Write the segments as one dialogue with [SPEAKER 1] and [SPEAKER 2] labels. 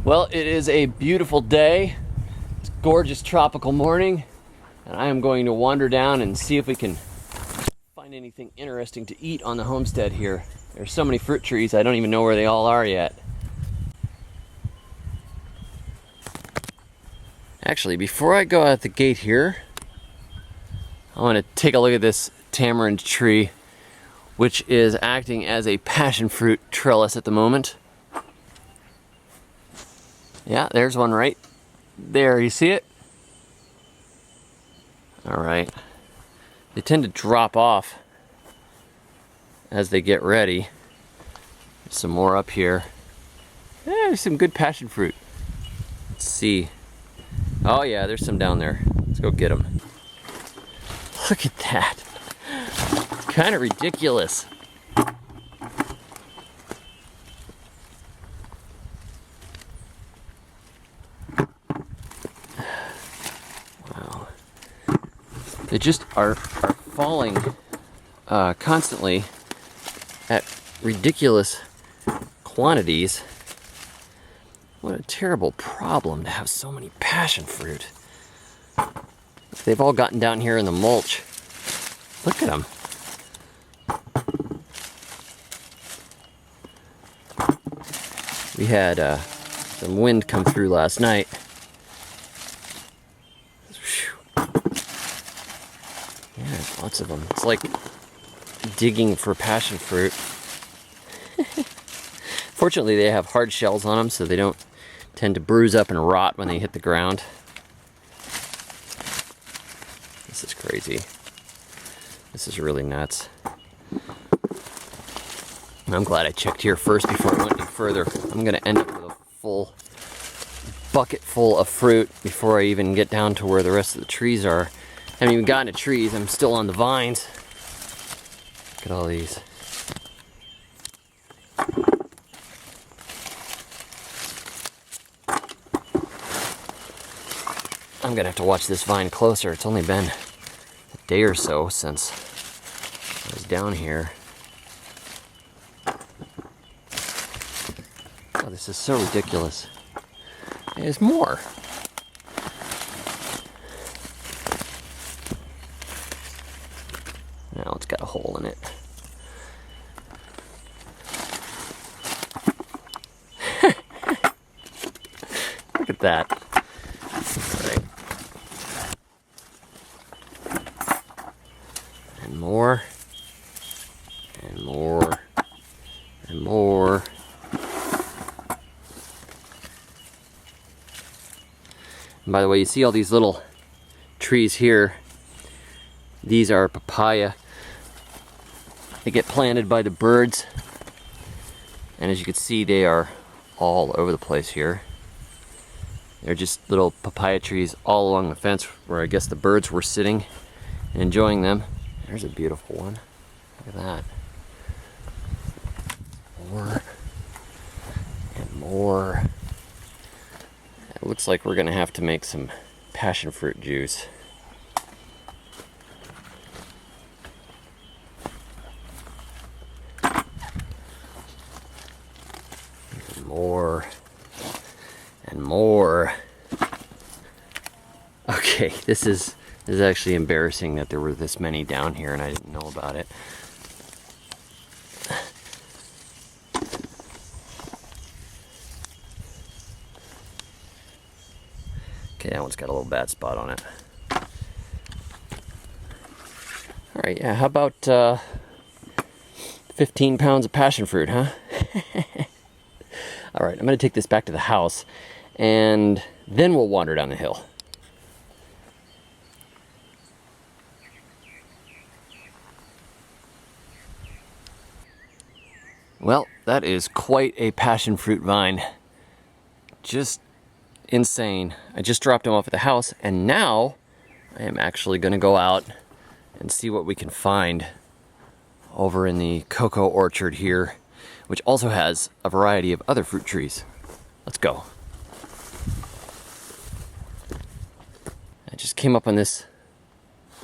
[SPEAKER 1] Well, it is a beautiful day. It's a gorgeous tropical morning, and I am going to wander down and see if we can find anything interesting to eat on the homestead here. There's so many fruit trees, I don't even know where they all are yet. Actually, before I go out the gate here, I want to take a look at this tamarind tree, which is acting as a passion fruit trellis at the moment. Yeah, there's one right there. You see it? All right. They tend to drop off as they get ready. There's some more up here. There's some good passion fruit. Let's see. Oh yeah, there's some down there. Let's go get them. Look at that. It's kind of ridiculous. Wow. They just are falling constantly at ridiculous quantities. What a terrible problem to have so many passion fruit. They've all gotten down here in the mulch. Look at them. We had some wind come through last night. Yeah, lots of them. It's like digging for passion fruit. Fortunately, they have hard shells on them, so they don't tend to bruise up and rot when they hit the ground. This is crazy. This is really nuts. I'm glad I checked here first before I went any further. I'm going to end up with a full bucket full of fruit before I even get down to where the rest of the trees are. I haven't even gotten to trees. I'm still on the vines. Look at all these. I'm gonna have to watch this vine closer. It's only been a day or so since I was down here. Oh, this is so ridiculous. There's more. Now it's got a hole in it. Look at that. And more, and more, and more. And by the way, you see all these little trees here. These are papaya. They get planted by the birds. And as you can see, they are all over the place here. They're just little papaya trees all along the fence where I guess the birds were sitting and enjoying them. There's a beautiful one. Look at that. More and more. It looks like we're gonna have to make some passion fruit juice. And more and more. Okay, this is actually embarrassing that there were this many down here and I didn't know about it. Okay, that one's got a little bad spot on it. Alright, yeah, how about 15 pounds of passion fruit, huh? Alright, I'm going to take this back to the house and then we'll wander down the hill. Well, that is quite a passion fruit vine. Just insane. I just dropped him off at the house, and now I am actually going to go out and see what we can find over in the cocoa orchard here, which also has a variety of other fruit trees. Let's go. I just came up on this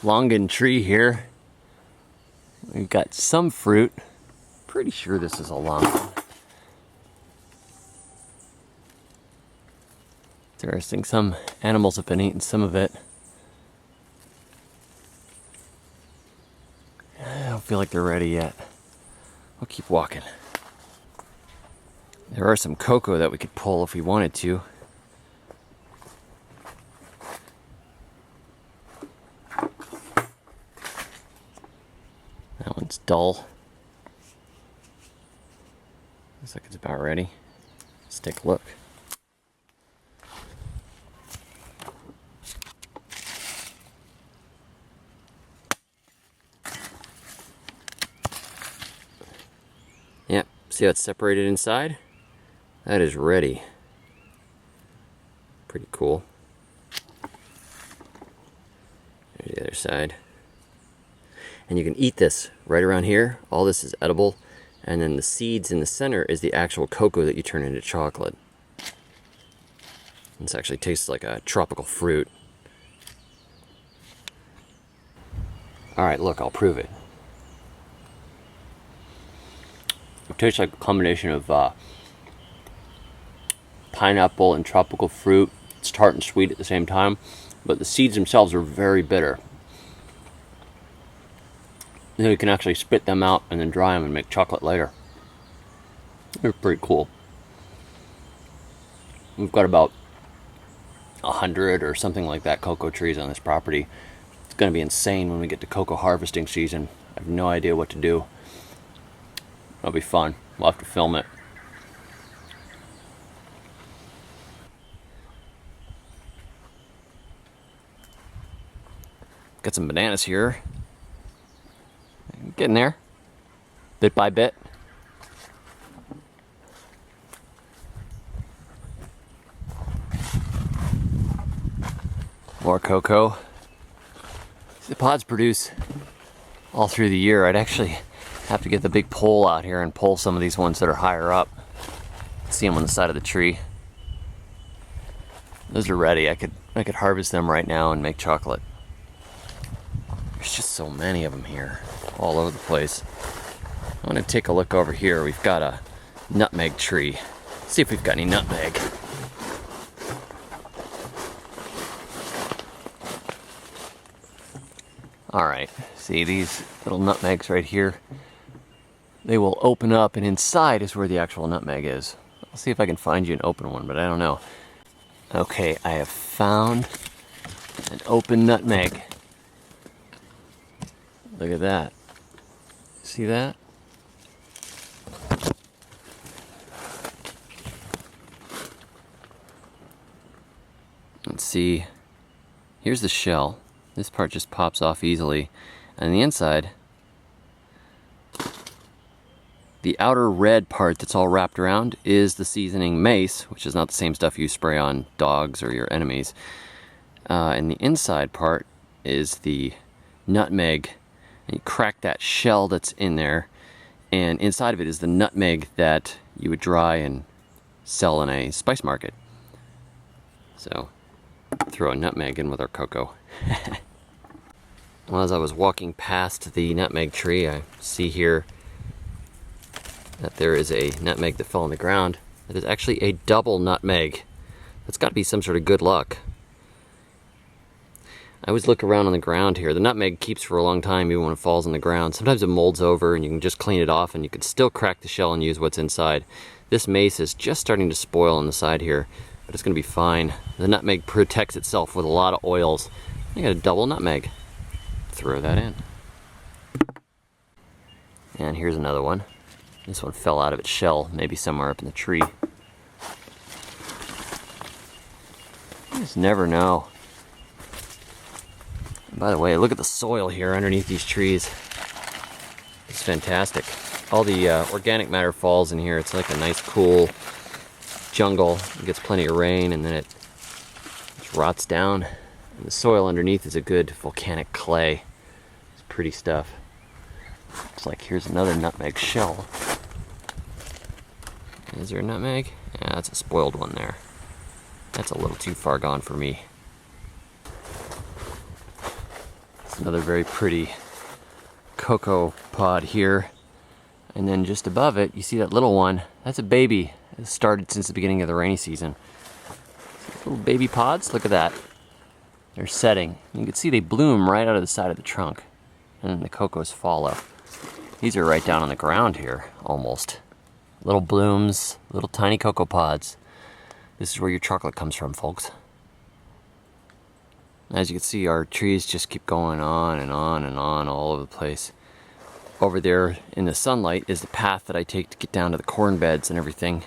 [SPEAKER 1] longan tree here. We've got some fruit. Pretty sure this is a longan. Interesting, some animals have been eating some of it. I don't feel like they're ready yet. We'll keep walking. There are some cocoa that we could pull if we wanted to. That one's dull. Looks like it's about ready. Let's take a look. Yep, see how it's separated inside? That is ready. Pretty cool. There's the other side. And you can eat this right around here. All this is edible. And then the seeds in the center is the actual cocoa that you turn into chocolate. This actually tastes like a tropical fruit. Alright, look, I'll prove it. It tastes like a combination of pineapple and tropical fruit. It's tart and sweet at the same time, but the seeds themselves are very bitter. Then you can actually spit them out and then dry them and make chocolate later. They're pretty cool. We've got about 100 or something like that cocoa trees on this property. It's going to be insane when we get to cocoa harvesting season. I have no idea what to do. It'll be fun. We'll have to film it. Got some bananas here. Getting there, bit by bit. More cocoa. The pods produce all through the year. I'd actually have to get the big pole out here and pull some of these ones that are higher up. See them on the side of the tree. Those are ready. I could harvest them right now and make chocolate. There's just so many of them here, all over the place. I want to take a look over here. We've got a nutmeg tree. See if we've got any nutmeg. Alright, see these little nutmegs right here? They will open up, and inside is where the actual nutmeg is. I'll see if I can find you an open one, but I don't know. Okay, I have found an open nutmeg. Look at that. See that? Let's see. Here's the shell. This part just pops off easily. And the inside, the outer red part that's all wrapped around is the seasoning mace, which is not the same stuff you spray on dogs or your enemies. And the inside part is the nutmeg. And you crack that shell that's in there, and inside of it is the nutmeg that you would dry and sell in a spice market. So, throw a nutmeg in with our cocoa. Well, as I was walking past the nutmeg tree, I see here that there is a nutmeg that fell on the ground. That is actually a double nutmeg. That's got to be some sort of good luck. I always look around on the ground here. The nutmeg keeps for a long time even when it falls on the ground. Sometimes it molds over and you can just clean it off and you can still crack the shell and use what's inside. This mace is just starting to spoil on the side here, but it's going to be fine. The nutmeg protects itself with a lot of oils. I got a double nutmeg. Throw that in. And here's another one. This one fell out of its shell, maybe somewhere up in the tree. You just never know. By the way, look at the soil here underneath these trees. It's fantastic. All the organic matter falls in here. It's like a nice, cool jungle. It gets plenty of rain, and then it just rots down. And the soil underneath is a good volcanic clay. It's pretty stuff. Looks like here's another nutmeg shell. Is there a nutmeg? Yeah, that's a spoiled one there. That's a little too far gone for me. Another very pretty cocoa pod here. And then just above it, you see that little one. That's a baby. It started since the beginning of the rainy season. Little baby pods, look at that. They're setting. You can see they bloom right out of the side of the trunk. And then the cocos follow. These are right down on the ground here, almost. Little blooms, little tiny cocoa pods. This is where your chocolate comes from, folks. As you can see, our trees just keep going on and on and on all over the place. Over there in the sunlight is the path that I take to get down to the corn beds and everything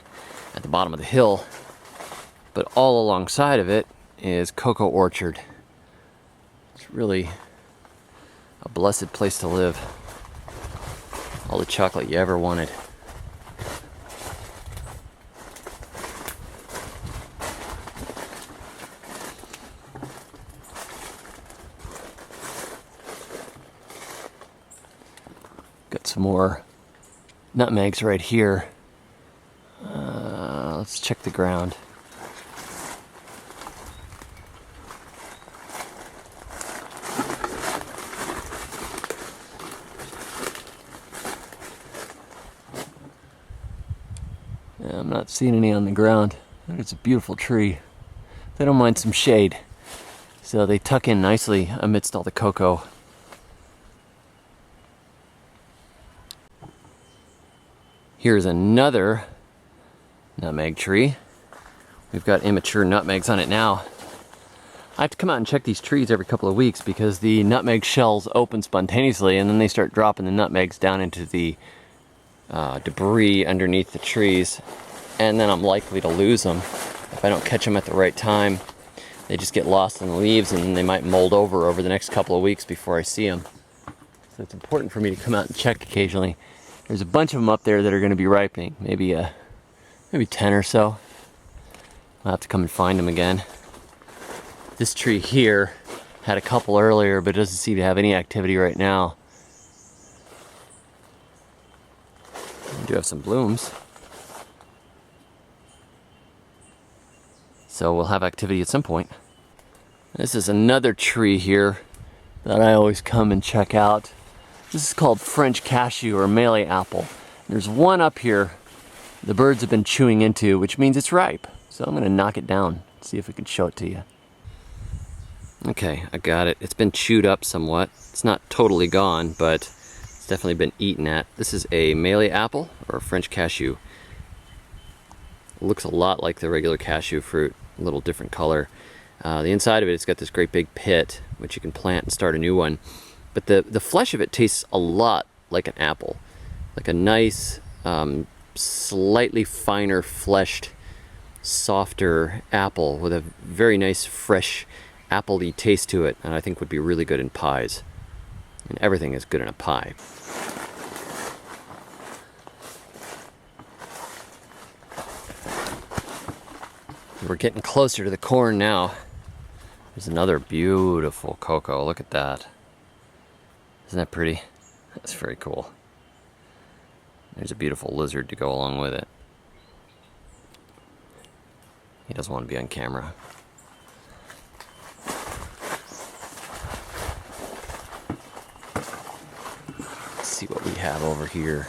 [SPEAKER 1] at the bottom of the hill. But all alongside of it is cocoa orchard. It's really a blessed place to live. All the chocolate you ever wanted. Got some more nutmegs right here. Let's check the ground. Yeah, I'm not seeing any on the ground. It's a beautiful tree. They don't mind some shade, so they tuck in nicely amidst all the cocoa. Here's another nutmeg tree. We've got immature nutmegs on it now. I have to come out and check these trees every couple of weeks because the nutmeg shells open spontaneously and then they start dropping the nutmegs down into the debris underneath the trees, and then I'm likely to lose them if I don't catch them at the right time. They just get lost in the leaves and then they might mold over the next couple of weeks before I see them. So it's important for me to come out and check occasionally. There's a bunch of them up there that are going to be ripening, maybe 10 or so. I'll have to come and find them again. This tree here had a couple earlier, but it doesn't seem to have any activity right now. We do have some blooms. So we'll have activity at some point. This is another tree here that I always come and check out. This is called French cashew or Malay apple. There's one up here the birds have been chewing into, which means it's ripe. So I'm going to knock it down, see if we can show it to you. Okay, I got it. It's been chewed up somewhat. It's not totally gone, but it's definitely been eaten at. This is a Malay apple or a French cashew. It looks a lot like the regular cashew fruit, a little different color. The inside of it, it's got this great big pit, which you can plant and start a new one. But the flesh of it tastes a lot like an apple. Like a nice, slightly finer fleshed, softer apple with a very nice, fresh, apple-y taste to it, and I think would be really good in pies. And everything is good in a pie. We're getting closer to the corn now. There's another beautiful cocoa. Look at that. Isn't that pretty? That's very cool. There's a beautiful lizard to go along with it. He doesn't want to be on camera. Let's see what we have over here.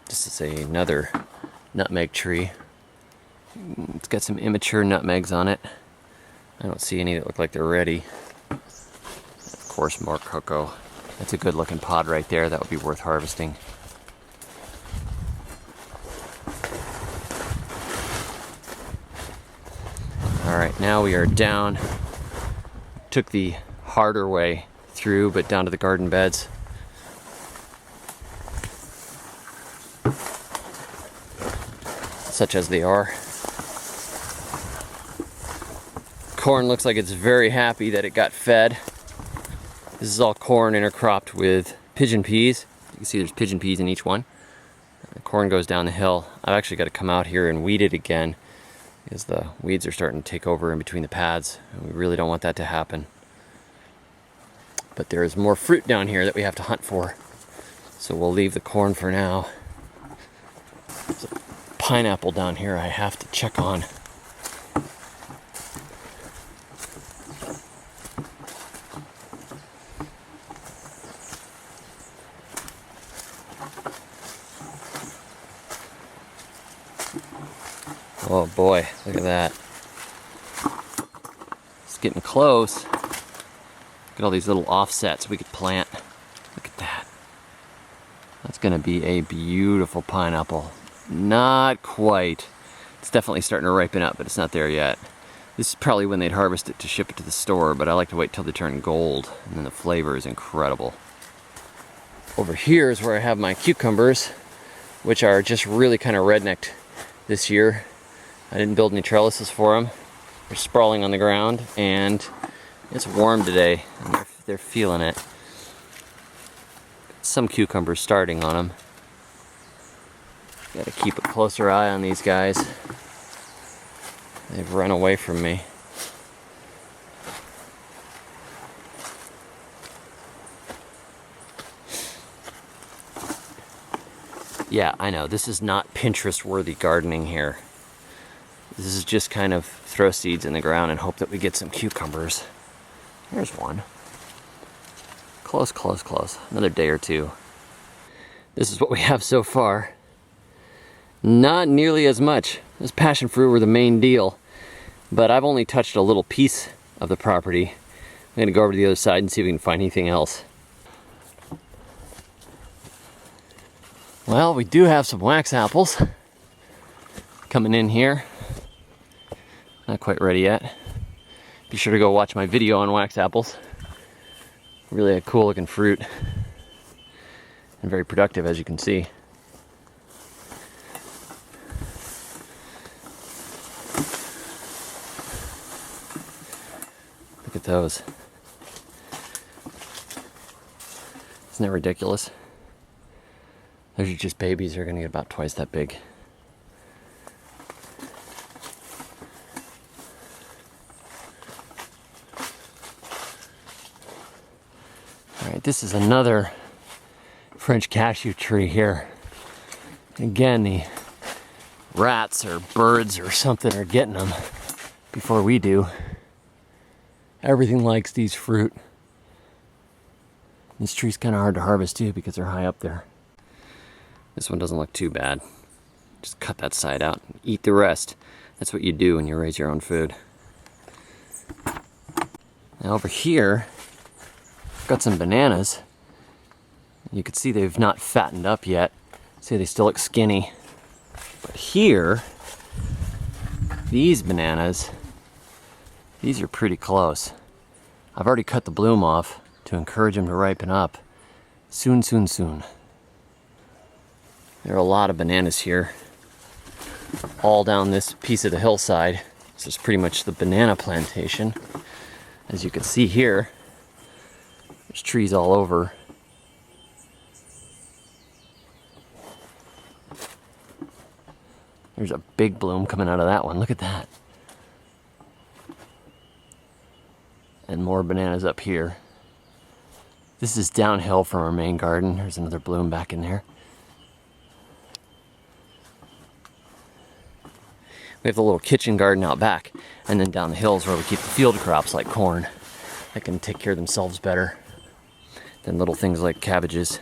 [SPEAKER 1] This is another nutmeg tree. It's got some immature nutmegs on it. I don't see any that look like they're ready. Of course, more cocoa. That's a good looking pod right there. That would be worth harvesting. Alright, now we are down. Took the harder way through, but down to the garden beds. Such as they are. Corn looks like it's very happy that it got fed. This is all corn intercropped with pigeon peas. You can see there's pigeon peas in each one. The corn goes down the hill. I've actually got to come out here and weed it again because the weeds are starting to take over in between the pads, and we really don't want that to happen. But there is more fruit down here that we have to hunt for, so we'll leave the corn for now. There's a pineapple down here I have to check on. Oh boy, look at that. It's getting close. Look at all these little offsets we could plant. Look at that. That's gonna be a beautiful pineapple. Not quite. It's definitely starting to ripen up, but it's not there yet. This is probably when they'd harvest it to ship it to the store, but I like to wait till they turn gold, and then the flavor is incredible. Over here is where I have my cucumbers, which are just really kind of rednecked this year. I didn't build any trellises for them. They're sprawling on the ground, and it's warm today, and they're feeling it. Some cucumbers starting on them. Got to keep a closer eye on these guys. They've run away from me. Yeah, I know, this is not Pinterest-worthy gardening here. This is just kind of throw seeds in the ground and hope that we get some cucumbers. There's one. Close, close, close. Another day or two. This is what we have so far. Not nearly as much. This passion fruit were the main deal, but I've only touched a little piece of the property. I'm gonna go over to the other side and see if we can find anything else. Well, we do have some wax apples coming in here. Not quite ready yet. Be sure to go watch my video on wax apples. Really a cool looking fruit and very productive, as you can see. Look at those. Isn't that ridiculous? Those are just babies. They're going to get about twice that big. Alright, this is another French cashew tree here. Again, the rats or birds or something are getting them before we do. Everything likes these fruit. This tree's kind of hard to harvest too because they're high up there. This one doesn't look too bad. Just cut that side out and eat the rest. That's what you do when you raise your own food. Now over here, I've got some bananas. You can see they've not fattened up yet. See, they still look skinny. But here, these bananas, these are pretty close. I've already cut the bloom off to encourage them to ripen up. Soon, soon, soon. There are a lot of bananas here, all down this piece of the hillside. This is pretty much the banana plantation. As you can see here, there's trees all over. There's a big bloom coming out of that one. Look at that. And more bananas up here. This is downhill from our main garden. There's another bloom back in there. We have the little kitchen garden out back, and then down the hills where we keep the field crops like corn that can take care of themselves better than little things like cabbages.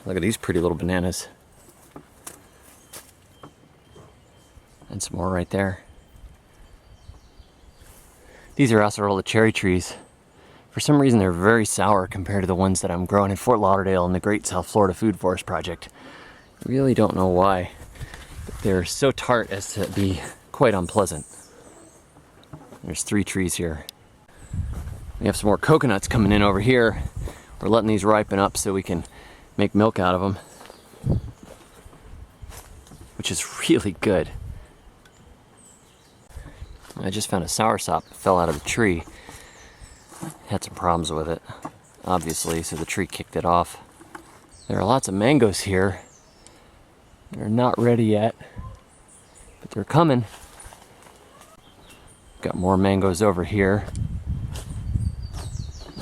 [SPEAKER 1] Look at these pretty little bananas. And some more right there. These are acerola cherry trees. For some reason they're very sour compared to the ones that I'm growing in Fort Lauderdale in the Great South Florida Food Forest Project. I really don't know why, but they're so tart as to be quite unpleasant. There's 3 trees here. We have some more coconuts coming in over here. We're letting these ripen up so we can make milk out of them, which is really good. I just found a soursop that fell out of the tree. Had some problems with it, obviously, so the tree kicked it off. There are lots of mangoes here. They're not ready yet, but they're coming. Got more mangoes over here.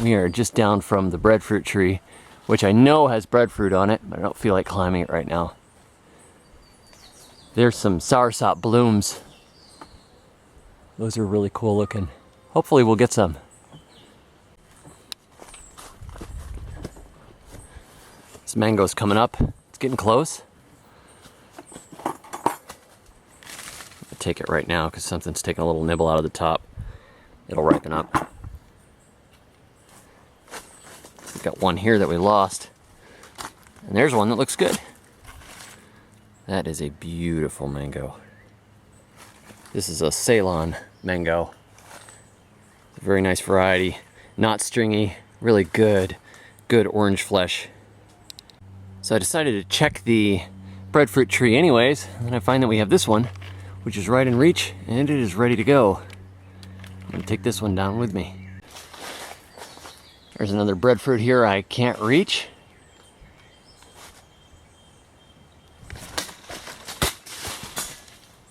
[SPEAKER 1] We are just down from the breadfruit tree, which I know has breadfruit on it, but I don't feel like climbing it right now. There's some soursop blooms. Those are really cool looking. Hopefully we'll get some. This mango's coming up. It's getting close. I'll take it right now because something's taking a little nibble out of the top. It'll ripen up. We've got one here that we lost. And there's one that looks good. That is a beautiful mango. This is a Ceylon mango. It's a very nice variety. Not stringy, really good orange flesh. So I decided to check the breadfruit tree anyways, and I find that we have this one, which is right in reach, and it is ready to go. I'm gonna take this one down with me. There's another breadfruit here I can't reach.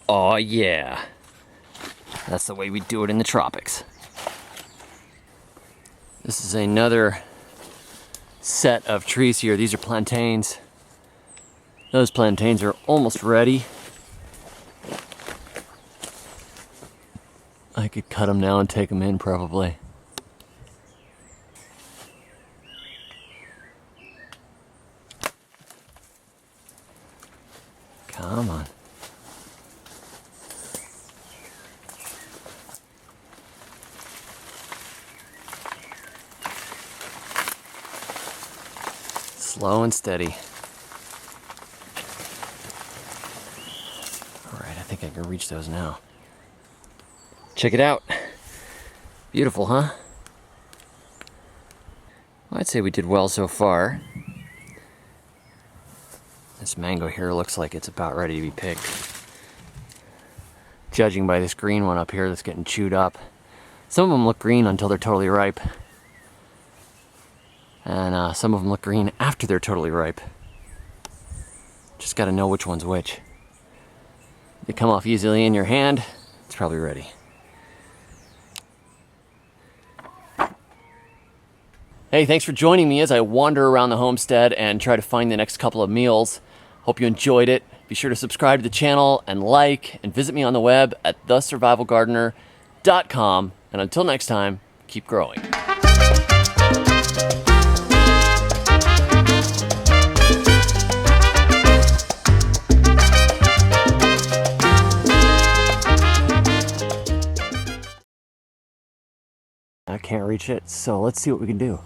[SPEAKER 1] Oh yeah, that's the way we do it in the tropics. This is another set of trees here. These are plantains. Those plantains are almost ready. I could cut them now and take them in probably. Come on. Slow and steady. Alright, I think I can reach those now. Check it out. Beautiful, huh? Well, I'd say we did well so far. This mango here looks like it's about ready to be picked. Judging by this green one up here that's getting chewed up. Some of them look green until they're totally ripe. And some of them look green after they're totally ripe. Just gotta know which one's which. They come off easily in your hand, it's probably ready. Hey, thanks for joining me as I wander around the homestead and try to find the next couple of meals. Hope you enjoyed it. Be sure to subscribe to the channel and like, and visit me on the web at thesurvivalgardener.com. And until next time, keep growing. I can't reach it, so let's see what we can do.